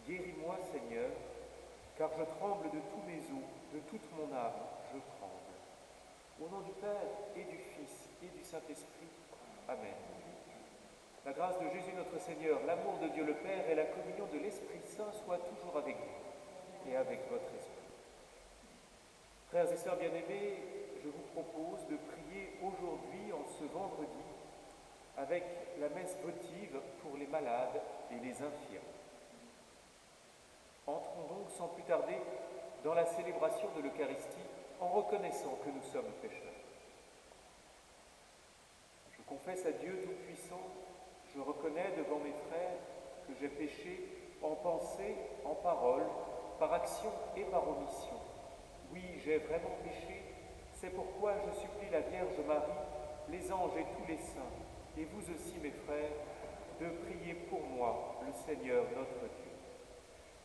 Guéris-moi, Seigneur, car je tremble de tous mes os, de toute mon âme, je tremble. Au nom du Père et du Fils et du Saint-Esprit. Amen. La grâce de Jésus notre Seigneur, l'amour de Dieu le Père et la communion de l'Esprit Saint soient toujours avec vous et avec votre esprit. Frères et sœurs bien-aimés, je vous propose de prier aujourd'hui, en ce vendredi, avec la messe votive pour les malades et les infirmes. Entrons donc sans plus tarder dans la célébration de l'Eucharistie en reconnaissant que nous sommes pécheurs. Je confesse à Dieu Tout-Puissant, je reconnais devant mes frères que j'ai péché en pensée, en parole, par action et par omission. Oui, j'ai vraiment péché, c'est pourquoi je supplie la Vierge Marie, les anges et tous les saints, et vous aussi mes frères, de prier pour moi, le Seigneur notre Dieu.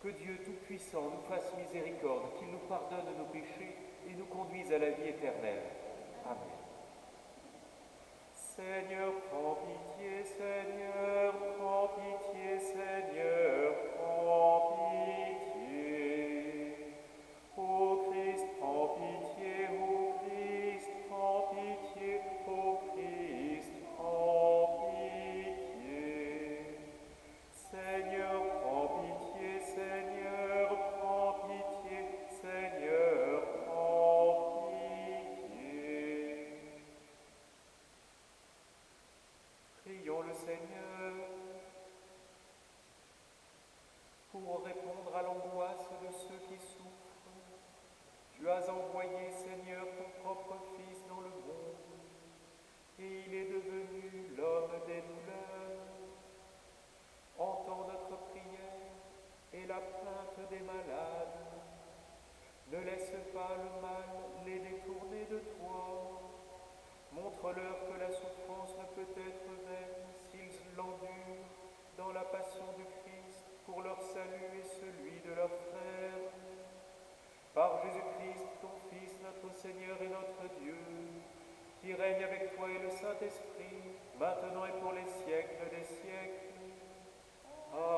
Que Dieu Tout-Puissant nous fasse miséricorde, qu'il nous pardonne nos péchés et nous conduise à la vie éternelle. Amen. Seigneur, prends pitié, Seigneur, prends pitié, Seigneur, prends pitié. Ô Christ, prends pitié, ô Christ, prends pitié, ô Christ, prends pitié. Seigneur, prends pitié, Seigneur, prends pitié, Seigneur, prends pitié. Prions le Seigneur pour répondre à l'angoisse de ceux qui souffrent. Tu as envoyé, Seigneur, ton propre Fils dans le monde, et il est devenu l'homme des douleurs. Entends notre prière et la plainte des malades. Ne laisse pas le mal les détourner de toi. Montre-leur que la souffrance ne peut être vaine s'ils l'endurent dans la passion du Christ pour leur salut et celui de leurs frères. Par Jésus-Christ, ton Fils, notre Seigneur et notre Dieu, qui règne avec toi et le Saint-Esprit, maintenant et pour les siècles des siècles. Amen.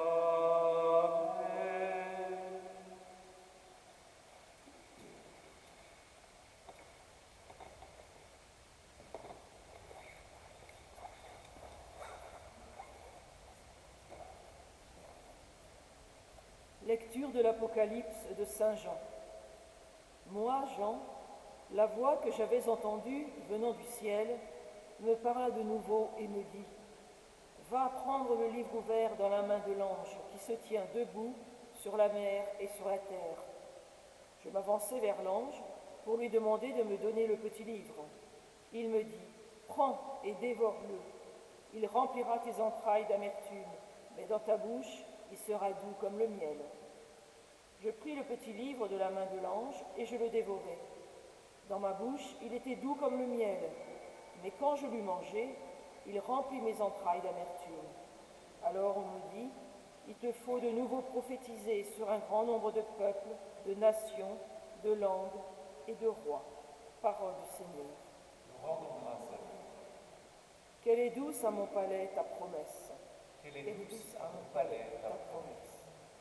Lecture de l'Apocalypse de Saint Jean. Moi, Jean, la voix que j'avais entendue venant du ciel me parla de nouveau et me dit « Va prendre le livre ouvert dans la main de l'ange qui se tient debout sur la mer et sur la terre. » Je m'avançai vers l'ange pour lui demander de me donner le petit livre. Il me dit « Prends et dévore-le. Il remplira tes entrailles d'amertume, mais dans ta bouche, il sera doux comme le miel. » Je pris le petit livre de la main de l'ange et je le dévorai. Dans ma bouche, il était doux comme le miel, mais quand je l'eus mangé, il remplit mes entrailles d'amertume. Alors on me dit, il te faut de nouveau prophétiser sur un grand nombre de peuples, de nations, de langues et de rois. Parole du Seigneur. Nous rendons grâce à Dieu. Quelle est douce à mon palais ta promesse. Quelle est douce à mon palais ta promesse.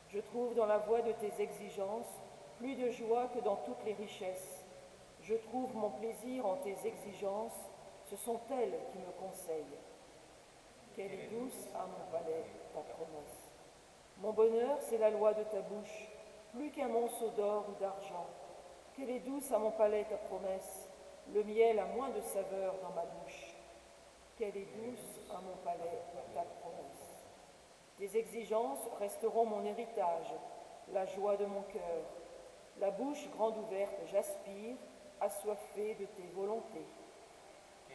Je trouve dans la voie de tes exigences plus de joie que dans toutes les richesses. Je trouve mon plaisir en tes exigences, ce sont elles qui me conseillent. Quelle est douce à mon palais ta promesse. Mon bonheur, c'est la loi de ta bouche, plus qu'un monceau d'or ou d'argent. Quelle est douce à mon palais ta promesse, le miel a moins de saveur dans ma bouche. Quelle est douce à mon palais ta promesse. Tes exigences resteront mon héritage, la joie de mon cœur. La bouche grande ouverte, j'aspire, assoiffée de tes volontés.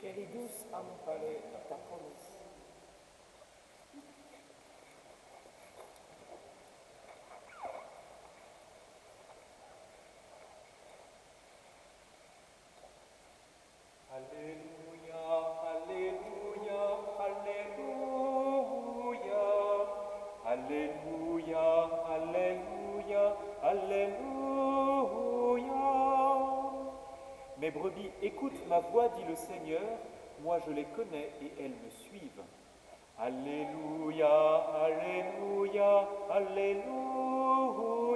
Quelle est douce à mon palais ta promesse. Alléluia, Alléluia, Alléluia. Alléluia, Alléluia, Alléluia. Mes brebis écoutent ma voix, dit le Seigneur, moi je les connais et elles me suivent. Alléluia, Alléluia, Alléluia.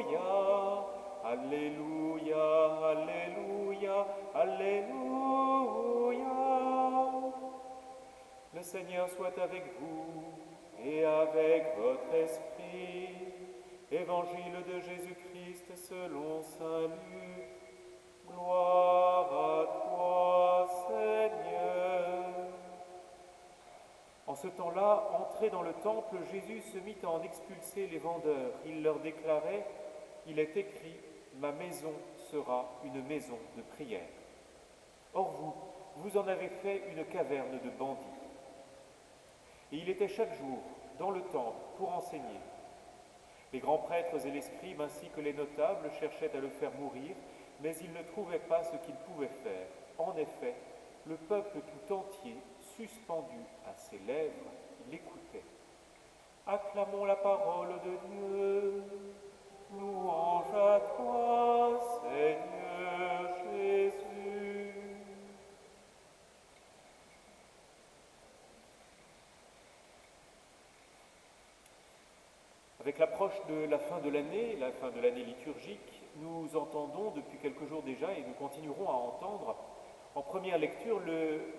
Alléluia, Alléluia, Alléluia, Alléluia. Le Seigneur soit avec vous et avec votre esprit. Évangile de Jésus-Christ selon saint Luc. Gloire à toi, Seigneur. En ce temps-là, entré dans le temple, Jésus se mit à en expulser les vendeurs. Il leur déclarait, « Il est écrit, ma maison sera une maison de prière. Or vous en avez fait une caverne de bandits. » Et il était chaque jour dans le temple pour enseigner. Les grands prêtres et les scribes ainsi que les notables cherchaient à le faire mourir, mais ils ne trouvaient pas ce qu'ils pouvaient faire. En effet, le peuple tout entier, suspendu à ses lèvres, l'écoutait. Acclamons la parole de Dieu. Louange à toi, Seigneur Jésus. Avec l'approche de la fin de l'année liturgique, nous entendons depuis quelques jours déjà, et nous continuerons à entendre, en première lecture,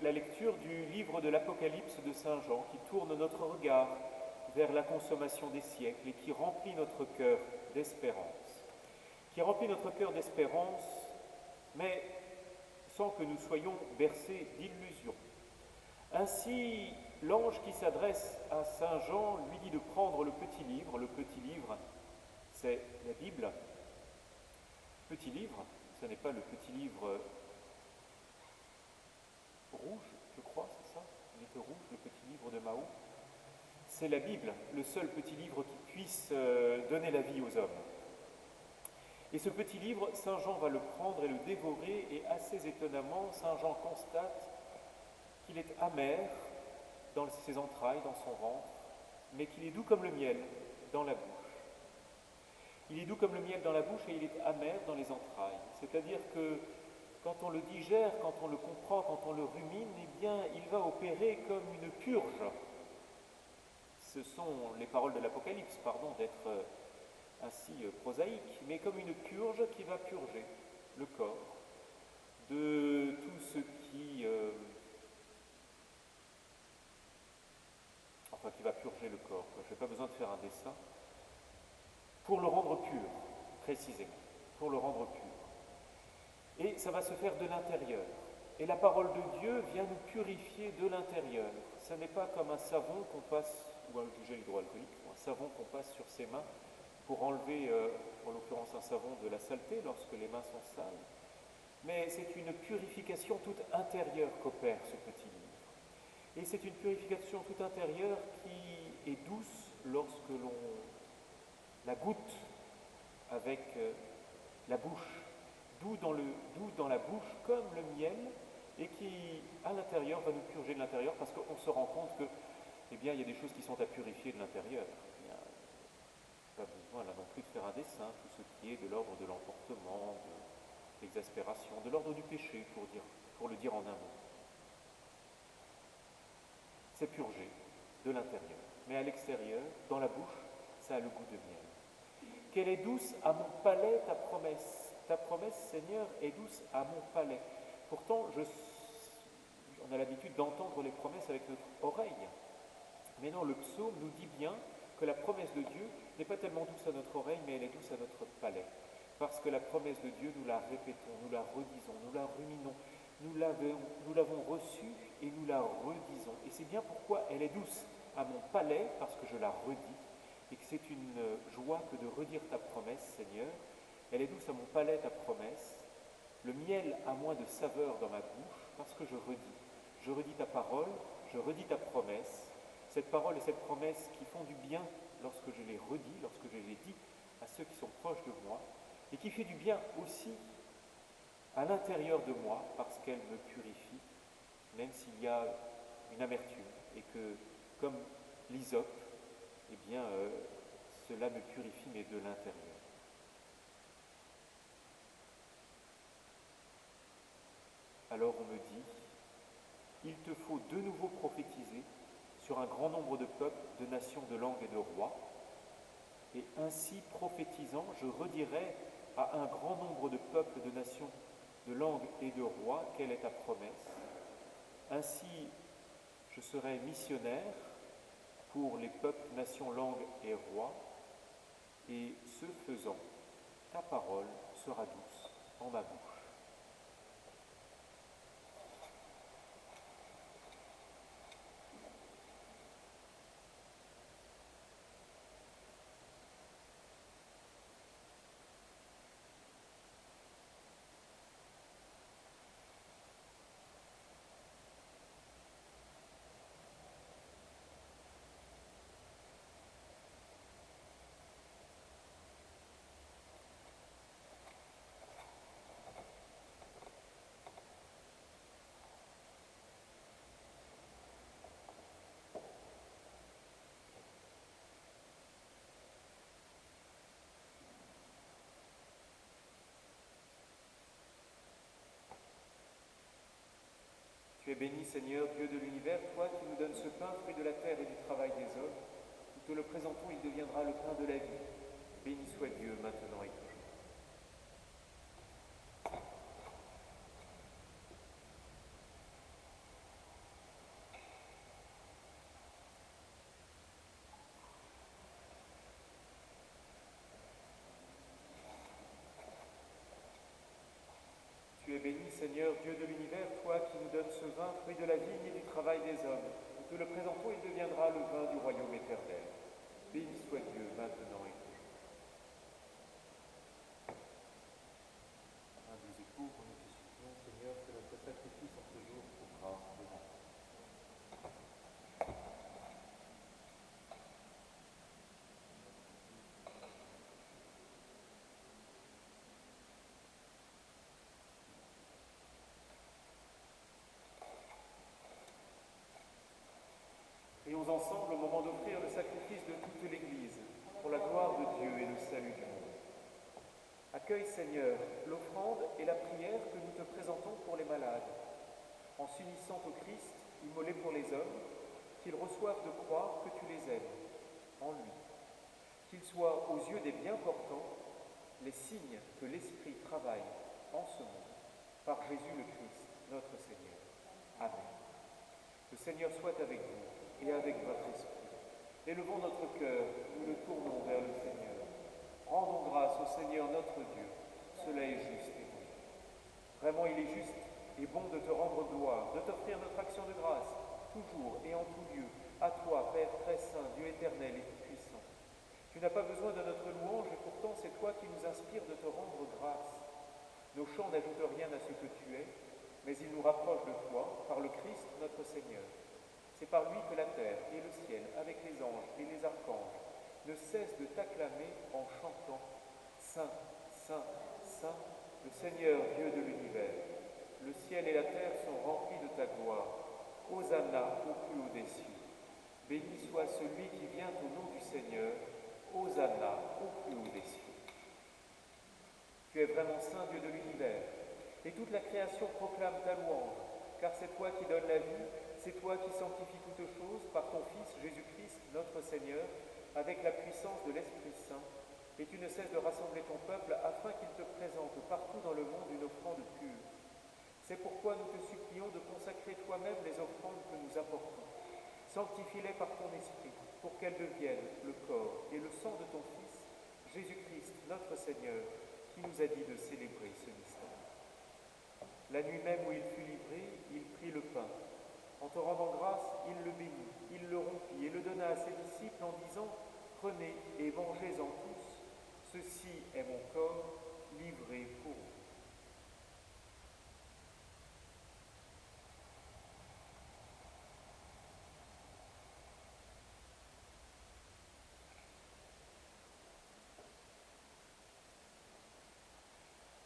la lecture du livre de l'Apocalypse de Saint Jean, qui tourne notre regard vers la consommation des siècles et qui remplit notre cœur d'espérance. Mais sans que nous soyons bercés d'illusions. Ainsi, l'ange qui s'adresse à Saint Jean lui dit de prendre le petit livre. Le petit livre, c'est la Bible. Petit livre, ce n'est pas le petit livre rouge, je crois, c'est ça? Il était rouge, le petit livre de Mao. C'est la Bible, le seul petit livre qui puisse donner la vie aux hommes. Et ce petit livre, Saint Jean va le prendre et le dévorer, et assez étonnamment, Saint Jean constate qu'il est amer dans ses entrailles, dans son ventre, mais qu'il est doux comme le miel dans la bouche. Il est doux comme le miel dans la bouche et il est amer dans les entrailles. C'est-à-dire que quand on le digère, quand on le comprend, quand on le rumine, eh bien, il va opérer comme une purge. Ce sont les paroles de l'Apocalypse, pardon d'être ainsi prosaïque, mais comme une purge qui va purger le corps de tout ce qui va purger le corps. Je n'ai pas besoin de faire un dessin pour le rendre pur, précisément, pour le rendre pur. Et ça va se faire de l'intérieur. Et la parole de Dieu vient nous purifier de l'intérieur. Ce n'est pas comme un savon qu'on passe, ou un gel hydroalcoolique, ou un savon qu'on passe sur ses mains pour enlever, en l'occurrence un savon, de la saleté lorsque les mains sont sales. Mais c'est une purification toute intérieure qu'opère ce petit livre. Et c'est une purification toute intérieure qui est douce lorsque l'on la goûte avec la bouche. Doux dans la bouche comme le miel, et qui, à l'intérieur, va nous purger de l'intérieur parce qu'on se rend compte que, eh bien, il y a des choses qui sont à purifier de l'intérieur. Il n'y a pas besoin là non plus de faire un dessin, tout ce qui est de l'ordre de l'emportement, de l'exaspération, de l'ordre du péché, pour le dire en un mot. C'est purgé de l'intérieur. Mais à l'extérieur, dans la bouche, ça a le goût de miel. Quelle est douce à mon palais ta promesse. Ta promesse, Seigneur, est douce à mon palais. Pourtant, on a l'habitude d'entendre les promesses avec notre oreille. Mais non, le psaume nous dit bien que la promesse de Dieu n'est pas tellement douce à notre oreille, mais elle est douce à notre palais. Parce que la promesse de Dieu, nous la répétons, nous la redisons, nous la ruminons, nous l'avons reçue et nous la redisons. Et c'est bien pourquoi elle est douce à mon palais, parce que je la redis, et que c'est une joie que de redire ta promesse, Seigneur. Elle est douce à mon palais, ta promesse. Le miel a moins de saveur dans ma bouche parce que je redis. Je redis ta parole, je redis ta promesse. Cette parole et cette promesse qui font du bien lorsque je les redis, lorsque je les dis à ceux qui sont proches de moi, et qui fait du bien aussi à l'intérieur de moi parce qu'elle me purifie, même s'il y a une amertume et que, comme l'hysope, eh bien, cela me purifie mais de l'intérieur. Alors on me dit, il te faut de nouveau prophétiser sur un grand nombre de peuples, de nations, de langues et de rois. Et ainsi, prophétisant, je redirai à un grand nombre de peuples, de nations, de langues et de rois quelle est ta promesse. Ainsi, je serai missionnaire pour les peuples, nations, langues et rois, et ce faisant, ta parole sera douce en ma bouche. Tu es béni, Seigneur, Dieu de l'univers, toi qui nous donnes ce pain, fruit de la terre et du travail des hommes. Nous te le présentons, il deviendra le pain de la vie. Béni soit Dieu, maintenant et toujours. Tu es béni, Seigneur, Dieu de l'univers, toi qui nous donnes ce vin, fruit de la vigne et du travail des hommes. Nous te le présentons, il deviendra le vin du royaume éternel. Béni soit Dieu, maintenant et toujours. Humbles et pauvres, nous te supplions, Seigneur, que notre sacrifice en ce jour pour grâce devant toi. Prions ensemble au moment d'offrir le sacrifice de toute l'Église, pour la gloire de Dieu et le salut du monde. Accueille, Seigneur, l'offrande et la prière que nous te présentons pour les malades, en s'unissant au Christ, immolé pour les hommes, qu'ils reçoivent de croire que tu les aimes, en lui. Qu'ils soient, aux yeux des bien-portants, les signes que l'Esprit travaille en ce monde, par Jésus le Christ, notre Seigneur. Amen. Le Seigneur soit avec vous et avec votre esprit. Élevons notre cœur, nous le tournons vers le Seigneur. Rendons grâce au Seigneur notre Dieu. Cela est juste et bon. Vraiment, il est juste et bon de te rendre gloire, de t'offrir notre action de grâce, toujours et en tout lieu, à toi, Père très saint, Dieu éternel et tout-puissant. Tu n'as pas besoin de notre louange et pourtant c'est toi qui nous inspires de te rendre grâce. Nos chants n'ajoutent rien à ce que tu es, mais ils nous rapprochent de toi par le Christ notre Seigneur. C'est par lui que la terre et le ciel, avec les anges et les archanges, ne cessent de t'acclamer en chantant « Saint, Saint, Saint, le Seigneur Dieu de l'univers. Le ciel et la terre sont remplis de ta gloire. Hosanna au plus haut des cieux. Béni soit celui qui vient au nom du Seigneur. Hosanna au plus haut des cieux. » Tu es vraiment Saint Dieu de l'univers, et toute la création proclame ta louange, car c'est toi qui donnes la vie, c'est toi qui sanctifies toutes choses par ton Fils Jésus-Christ, notre Seigneur, avec la puissance de l'Esprit Saint, et tu ne cesses de rassembler ton peuple afin qu'il te présente partout dans le monde une offrande pure. C'est pourquoi nous te supplions de consacrer toi-même les offrandes que nous apportons. Sanctifie-les par ton Esprit, pour qu'elles deviennent le corps et le sang de ton Fils, Jésus-Christ, notre Seigneur, qui nous a dit de célébrer ce mystère. La nuit même où il fut livré, il prit le pain. En te rendant grâce, il le bénit, il le rompit et le donna à ses disciples en disant « Prenez et mangez-en tous, ceci est mon corps livré pour vous. »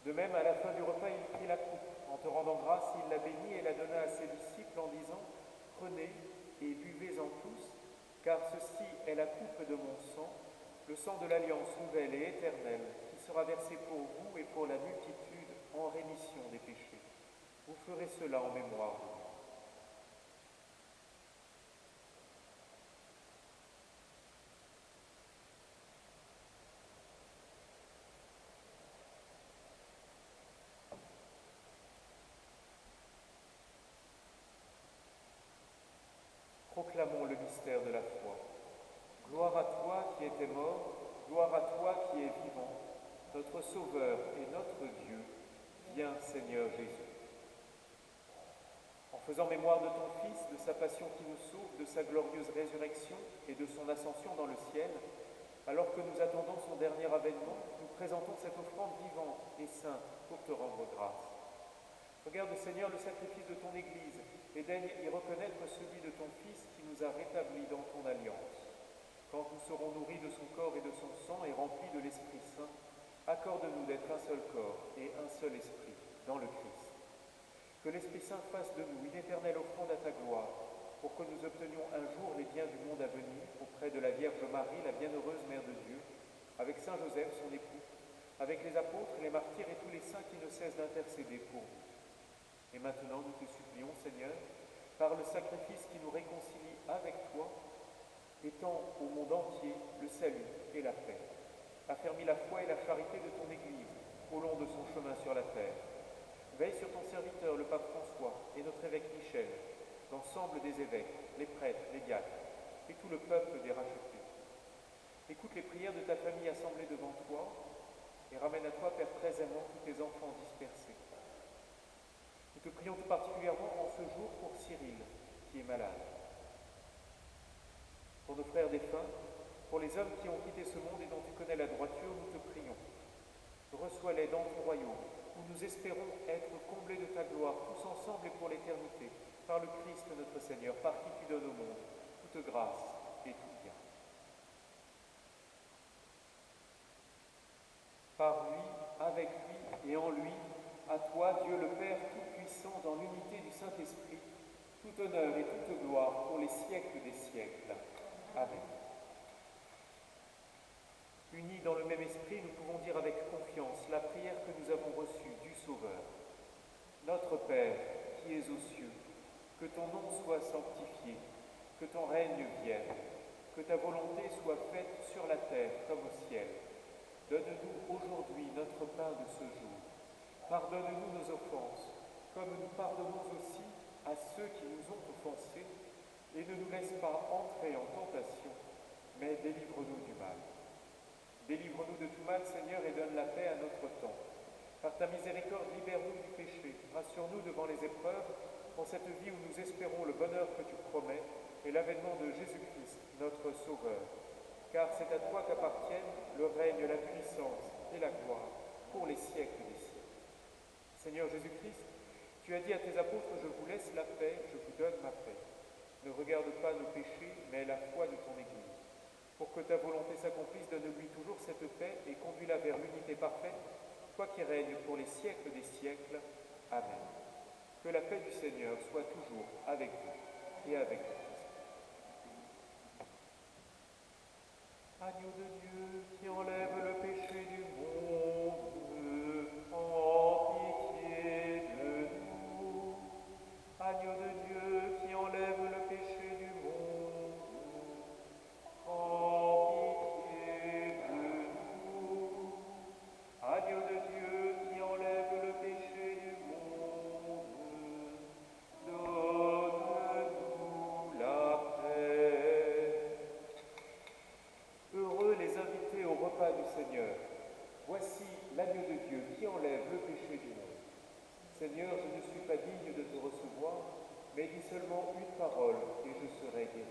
De même, à la fin du repas, il prit la coupe. En te rendant grâce, il la bénit et la donna à ses disciples en disant « Prenez et buvez-en tous, car ceci est la coupe de mon sang, le sang de l'alliance nouvelle et éternelle, qui sera versé pour vous et pour la multitude en rémission des péchés. Vous ferez cela en mémoire de moi. » Proclamons le mystère de la foi. Gloire à toi qui étais mort, gloire à toi qui es vivant, notre Sauveur et notre Dieu. Viens, Seigneur Jésus. En faisant mémoire de ton Fils, de sa passion qui nous sauve, de sa glorieuse résurrection et de son ascension dans le ciel, alors que nous attendons son dernier avènement, nous présentons cette offrande vivante et sainte pour te rendre grâce. Regarde, Seigneur, le sacrifice de ton Église et daigne y reconnaître celui de ton Fils qui nous a rétablis dans ton alliance. Quand nous serons nourris de son corps et de son sang et remplis de l'Esprit Saint, accorde-nous d'être un seul corps et un seul esprit dans le Christ. Que l'Esprit Saint fasse de nous une éternelle offrande à ta gloire, pour que nous obtenions un jour les biens du monde à venir auprès de la Vierge Marie, la bienheureuse Mère de Dieu, avec Saint Joseph, son époux, avec les apôtres, les martyrs et tous les saints qui ne cessent d'intercéder pour nous. Et maintenant, nous te supplions, Seigneur, par le sacrifice qui nous réconcilie avec toi, étends au monde entier le salut et la paix. Affermis la foi et la charité de ton Église au long de son chemin sur la terre. Veille sur ton serviteur, le pape François, et notre évêque Michel, l'ensemble des évêques, les prêtres, les diacres, et tout le peuple des rachetés. Écoute les prières de ta famille assemblée devant toi, et ramène à toi, Père très aimant, tous tes enfants dispersés. Nous te prions tout particulièrement en ce jour pour Cyril, qui est malade. Pour nos frères défunts, pour les hommes qui ont quitté ce monde et dont tu connais la droiture, nous te prions. Reçois-les dans ton royaume, où nous espérons être comblés de ta gloire, tous ensemble et pour l'éternité, par le Christ notre Seigneur, par qui tu donnes au monde toute grâce et tout bien. Par lui, avec lui et en lui, à toi, Dieu le Père Tout-Puissant, dans l'unité du Saint-Esprit, tout honneur et toute gloire pour les siècles des siècles. Amen. Unis dans le même esprit, nous pouvons dire avec confiance la prière que nous avons reçue du Sauveur. Notre Père, qui es aux cieux, que ton nom soit sanctifié, que ton règne vienne, que ta volonté soit faite sur la terre comme au ciel. Donne-nous aujourd'hui notre pain de ce jour. Pardonne-nous nos offenses, comme nous pardonnons aussi à ceux qui nous ont offensés, et ne nous laisse pas entrer en tentation, mais délivre-nous du mal. Délivre-nous de tout mal, Seigneur, et donne la paix à notre temps. Par ta miséricorde, libère-nous du péché. Rassure-nous devant les épreuves, en cette vie où nous espérons le bonheur que tu promets et l'avènement de Jésus-Christ, notre Sauveur. Car c'est à toi qu'appartiennent le règne, la puissance et la gloire pour les siècles des siècles. Seigneur Jésus-Christ, tu as dit à tes apôtres, je vous laisse la paix, je vous donne ma paix. Ne regarde pas nos péchés, mais la foi de ton Église. Pour que ta volonté s'accomplisse, donne-lui toujours cette paix et conduis-la vers l'unité parfaite, toi qui règnes pour les siècles des siècles. Amen. Que la paix du Seigneur soit toujours avec vous et avec vous. Agneau de Dieu qui enlève le péché du monde, en pitié de nous. Agneau de Dieu qui enlève le péché du monde, en pitié de nous. Agneau de Dieu qui enlève le péché du monde, donne-nous la paix. Heureux les invités au repas du Seigneur. Voici l'agneau de Dieu qui enlève le péché du monde. Seigneur, je ne suis pas digne de te recevoir, mais dis seulement une parole et je serai guéri.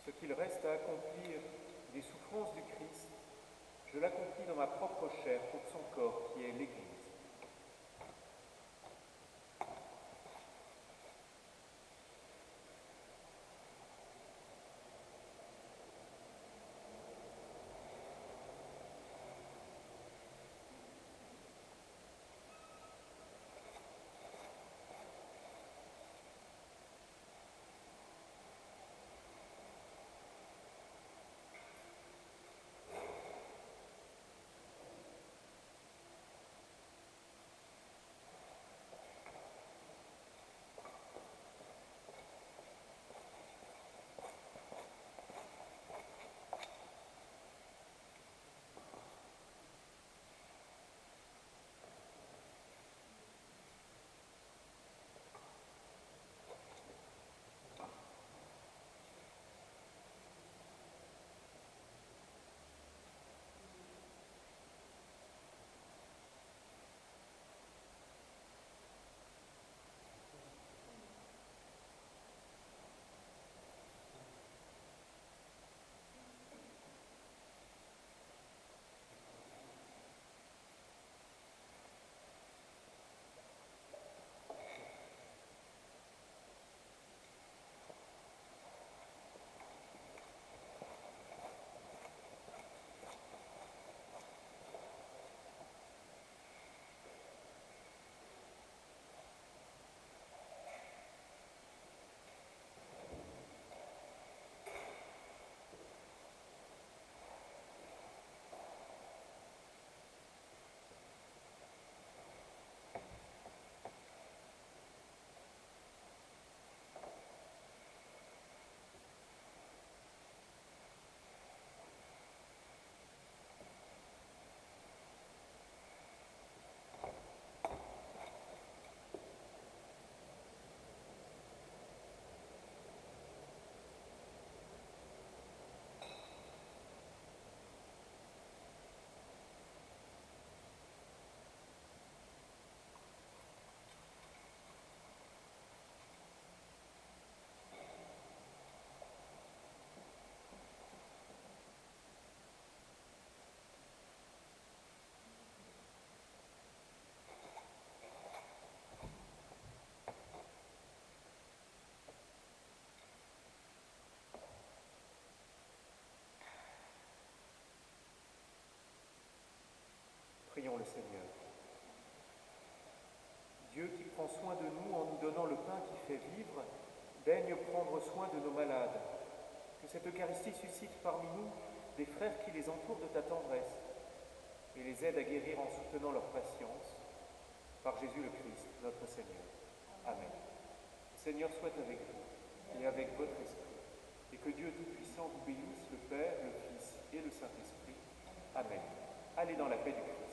Ce qu'il reste à accomplir des souffrances du Christ, je l'accomplis dans ma propre chair pour son corps qui est l'Église. Prions le Seigneur. Dieu qui prend soin de nous en nous donnant le pain qui fait vivre, daigne prendre soin de nos malades. Que cette Eucharistie suscite parmi nous des frères qui les entourent de ta tendresse et les aide à guérir en soutenant leur patience. Par Jésus le Christ, notre Seigneur. Amen. Le Seigneur soit avec vous et avec votre esprit, et que Dieu Tout-Puissant vous bénisse, le Père, le Fils et le Saint-Esprit. Amen. Allez dans la paix du Christ.